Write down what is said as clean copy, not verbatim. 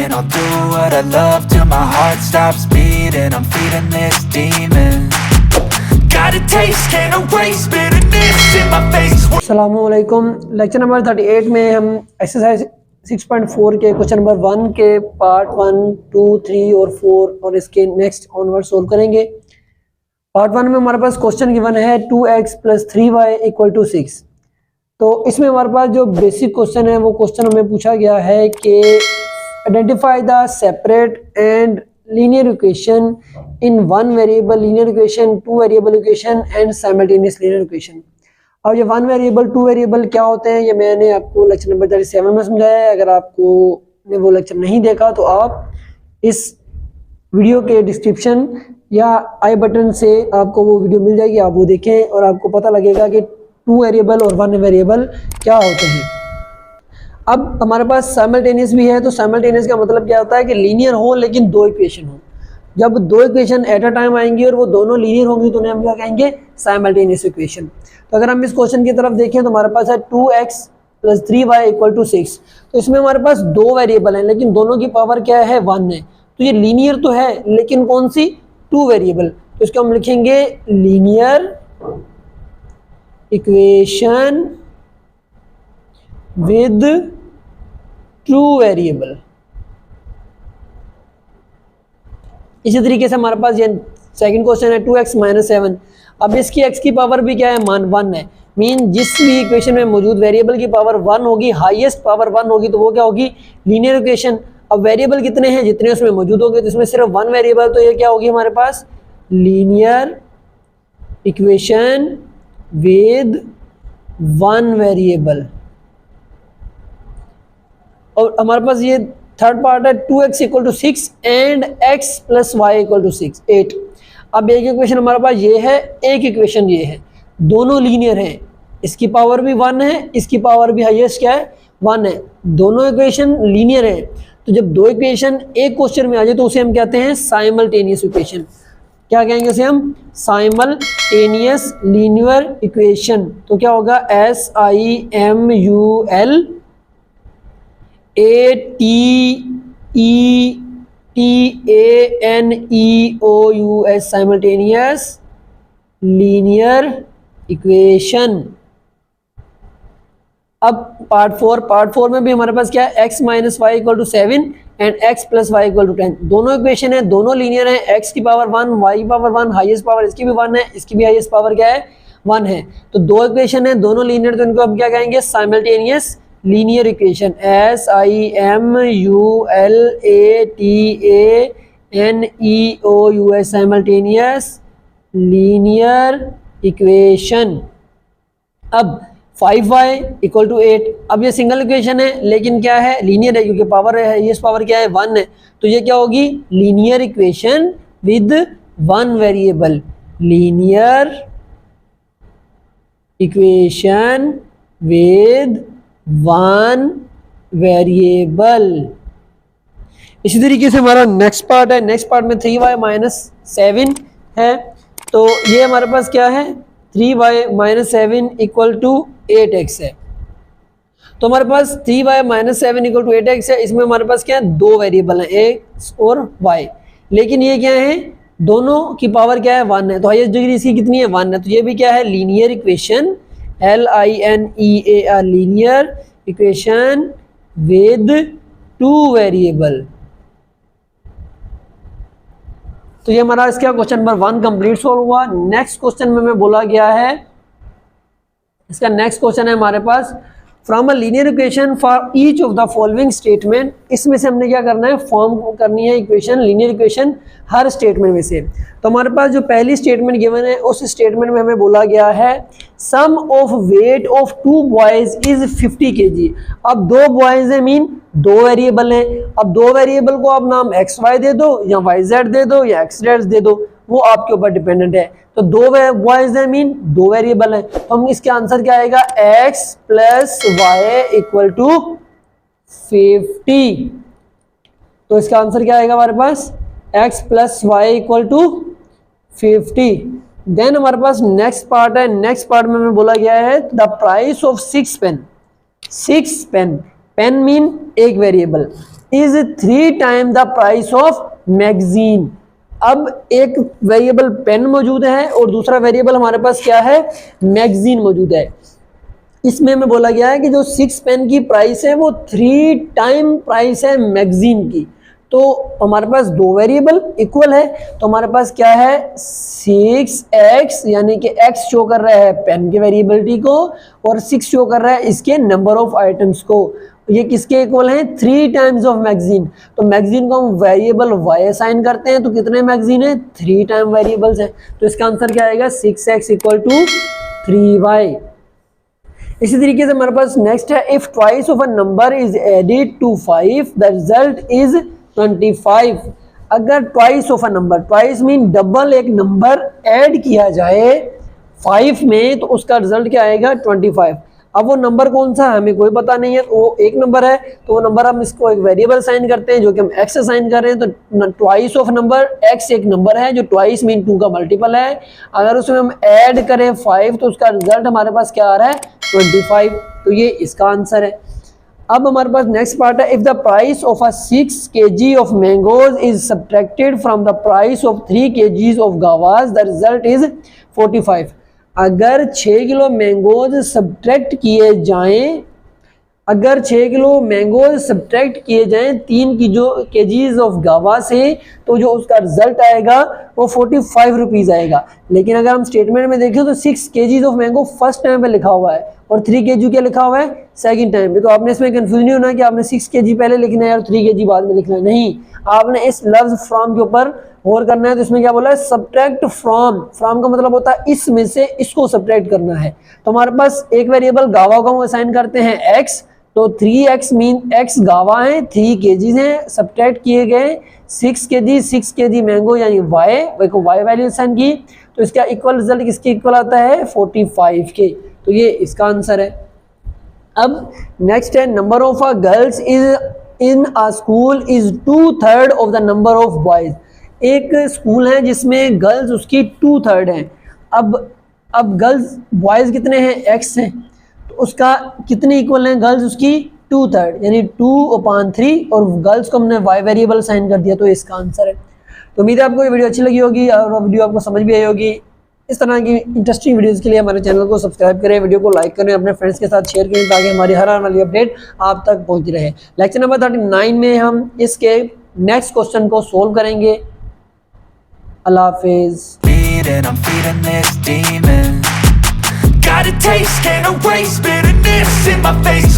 and I'll do what I love till my heart stops beating. I'm feeding this demon. Got a taste, can't erase bitterness in my face. अस्सलामुअलैकुम। Lecture number 38 में हम exercise 6.4 के question number 1 के part 1, 2, 3 और 4 और इसके next onward solve करेंगे। Part 1 में हमारे पास क्वेश्चन गिवन है 2x + 3y = 6। तो इसमें हमारे पास जो बेसिक क्वेश्चन है वो क्वेश्चन हमें पूछा गया है कि identify the separate and linear equation in one variable linear equation, two variable equation and simultaneous linear equation. अब ये वन वेरिएबल, टू वेरिएबल क्या होते हैं ये मैंने आपको लेक्चर नंबर 37 में समझाया है। अगर आपको ने वो लेक्चर नहीं देखा तो आप इस वीडियो के डिस्क्रिप्शन या आई बटन से आपको वो वीडियो मिल जाएगी, आप वो देखें और आपको पता लगेगा कि टू वेरिएबल और वन वेरिएबल क्या होते हैं। अब हमारे पास साइमल्टेनियस भी है, तो साइमल्टेनियस का मतलब क्या होता है कि लीनियर हो लेकिन दो इक्वेशन हो। जब दो इक्वेशन एट अ टाइम आएंगी और वो दोनों लीनियर होंगी तो उन्हें हम क्या कहेंगे, साइमल्टेनियस इक्वेशन। तो अगर हम इस क्वेश्चन की तरफ देखें तो हमारे पास है 2x + 3y = 6। तो इसमें हमारे पास दो वेरिएबल हैं लेकिन दोनों की पावर क्या है, 1 है। तो ये लीनियर तो है लेकिन कौन सी, टू वेरिएबल। तो इसको हम लिखेंगे linear equation with two variable. इसी तरीके से हमारे पास ये सेकंड क्वेश्चन है 2x - 7। अब इसकी x की पावर भी क्या है, 1 है। मीन जिस भी इक्वेशन में मौजूद वेरिएबल की पावर 1 होगी, हाईएस्ट पावर 1 होगी, तो वो क्या होगी, लीनियर इक्वेशन। अब वेरिएबल कितने हैं, जितने उसमें मौजूद होंगे, तो इसमें सिर्फ 1 वेरिएबल, तो ये क्या होगी हमारे पास, लीनियर इक्वेशन विद 1 वेरिएबल। और हमारे पास ये थर्ड पार्ट है 2x = 6 एंड x + y = 6, 8। अब एक इक्वेशन हमारे पास ये है, एक इक्वेशन ये है, दोनों लीनियर हैं। इसकी पावर भी 1 है, इसकी पावर भी हाईएस्ट क्या है, 1 है। दोनों इक्वेशन लीनियर हैं। तो जब दो इक्वेशन एक क्वेश्चन में आ जाए तो उसे हम कहते हैं साइमल्टेनियस इक्वेशन। क्या कहेंगे उसे हम, साइमल्टेनियस लीनियर इक्वेशन। तो क्या होगा, SIMULTANEOUS साइमल्टेनियस लीनियर इक्वेशन। अब पार्ट 4 में भी हमारे पास क्या है, x - y = 7 and x + y = 10। दोनों इक्वेशन है, दोनों लीनियर है। x की पावर 1, y की पावर 1, हाईएस्ट पावर इसकी भी 1 है, इसकी भी हाईएस्ट पावर क्या है, 1 है। तो दो इक्वेशन है, दोनों लीनियर, तो इनको हम क्या कहेंगे, simultaneous linear equation. SIMULTANEOUS simultaneous linear equation. अब 5y = 8। अब ये सिंगल इक्वेशन है लेकिन क्या है, लीनियर है, क्योंकि पावर है, ये पावर क्या है, 1 है। तो ये क्या होगी, linear equation with 1 variable. Linear equation with 1 variable. इसी तरीके से हमारा नेक्स्ट पार्ट है, नेक्स्ट पार्ट में 3y - 7 है। तो ये हमारे पास क्या है, 3y - 7 = 8x है। तो हमारे पास 3y - 7 = 8x है। इसमें हमारे पास क्या है, दो वेरिएबल हैं, x और y। लेकिन ये क्या है, दोनों की पावर क्या है, 1 है। तो हाईएस्ट डिग्री इसकी कितनी है, 1 है। तो ये भी क्या है, linear equation, LINEAR linear equation with two variable. तो ये हमारा इसका क्वेश्चन नंबर 1 कंप्लीट सोल्व हुआ। नेक्स्ट क्वेश्चन में बोला गया है, इसका नेक्स्ट क्वेश्चन है हमारे पास, from a linear equation for each of the following statement. इसमें से हमने क्या करना है, फॉर्म करनी है इक्वेशन, लीनियर इक्वेशन हर स्टेटमेंट में से। तो हमारे पास जो पहली स्टेटमेंट गिवन है उस स्टेटमेंट में हमें बोला गया है sum of weight of 2 boys is 50 kg। अब दो बॉयज है, मीन दो वेरिएबल हैं। अब दो वेरिएबल को आप नाम XY दे दो या YZ दे दो या XZ दे दो, वो आपके ऊपर डिपेंडेंट है। तो दो बॉयज है, मीन दो वेरिएबल है। तो हम इसके आंसर क्या आएगा, x + y = 50। तो इसका आंसर क्या आएगा हमारे पास, x + y = 50। देन हमारे पास नेक्स्ट पार्ट है, नेक्स्ट पार्ट में हमें बोला गया है the price of 6 pen. 6 pen, pen mean एक variable, is 3 time the price of magazine. अब एक वेरिएबल पेन मौजूद है और दूसरा वेरिएबल हमारे पास क्या है, मैगजीन मौजूद है। इसमें हमें बोला गया है कि जो 6 पेन की प्राइस है वो 3 टाइम प्राइस है मैगजीन की। तो हमारे पास दो वेरिएबल इक्वल है, तो हमारे पास क्या है 6x, यानी कि x शो कर रहा है पेन के वेरिएबिलिटी को और 6 शो कर रहा है इसके नंबर ऑफ आइटम्स को। ये किसके इक्वल हैं, 3 टाइम्स ऑफ मैगजीन। तो मैगजीन को हम वेरिएबल y असाइन करते हैं, तो कितने मैगजीन है, 3 टाइम वेरिएबल्स है। तो इसका आंसर क्या आएगा, 6x इक्वल टू 3y। इसी तरीके से हमारे पास नेक्स्ट है, if twice of a number is added to 5 the result is 25। अगर twice of a number, twice mean double एक नंबर ऐड किया जाए 5 में तो उसका रिजल्ट क्या आएगा, 25। अब वो नंबर कौन सा है हमें कोई पता नहीं है, तो वो एक नंबर है, तो वो नंबर हम इसको एक वेरिएबल साइन करते हैं जो कि हम x साइन कर रहे हैं। तो ट्वाइस ऑफ नंबर x एक नंबर है जो ट्वाइस मीन 2 का मल्टीपल है। अगर उसमें हम ऐड करें 5 तो उसका रिजल्ट हमारे पास क्या आ रहा है, 25। तो ये इसका आंसर है। अब हमारे पास नेक्स्ट पार्ट है, if the price of a 6 kg of mangoes is subtracted from the price of 3 kg of guavas the result is 45। अगर 6 किलो मैंगोज सब्ट्रैक्ट किए जाएं, अगर 6 किलो मैंगोज सब्ट्रैक्ट किए जाएं 3 kgs ऑफ गावा से, तो जो उसका रिजल्ट आएगा वो 45 रुपीज़ आएगा। लेकिन अगर हम स्टेटमेंट में देखें तो 6 kgs of mango first time पे लिखा हुआ है और 3 kg क्या लिखा हुआ है, सेकंड टाइम पे। तो आपने इसमें कंफ्यूज नहीं होना कि आपने 6 kg पहले लिखना है और 3 kg बाद में लिखना है, नहीं, आपने इस लफ्ज फ्रॉम के ऊपर गौर करना है। तो इसमें क्या बोला है, सब्ट्रैक्ट फ्रॉम। फ्रॉम का मतलब होता है इसमें से इसको सब्ट्रैक्ट करना है। तो हमारे पास एक वेरिएबल गावा को हम असाइन करते हैं x, तो 3x मीन x गावा है, 3 kgs हैं, सब्ट्रैक्ट किए गए 6 kg मैंगो यानी y को y वैल्यू असाइन की, तो इसका इक्वल रिजल्ट किसके इक्वल आता है, 45 के। तो ये इसका आंसर है। अब नेक्स्ट है, number of a girls is in a school is 2/3 of the number of boys. एक स्कूल है जिसमें गर्ल्स उसकी 2/3 हैं। अब गर्ल्स बॉयज कितने हैं, x हैं, तो उसका कितने इक्वल हैं गर्ल्स उसकी 2/3 यानी 2/3 और गर्ल्स को हमने y वेरिएबल साइन कर दिया, तो इसका आंसर है। तो उम्मीद है आपको ये वीडियो अच्छी लगी होगी और वीडियो आपको समझ भी आई होगी। इस तरह की इंटरेस्टिंग वीडियोस के लिए हमारे चैनल को सब्सक्राइब करें, वीडियो को लाइक करें, अपने फ्रेंड्स के साथ शेयर करें ताकि हमारी हर आने वाली अपडेट आप तक पहुंचती रहे। लेक्चर नंबर 39 में हम इसके नेक्स्ट क्वेश्चन को सोल्व करेंगे। अल्लाह हाफिज़। I'm feeding this demon. Got a taste, can't erase bitterness in my face.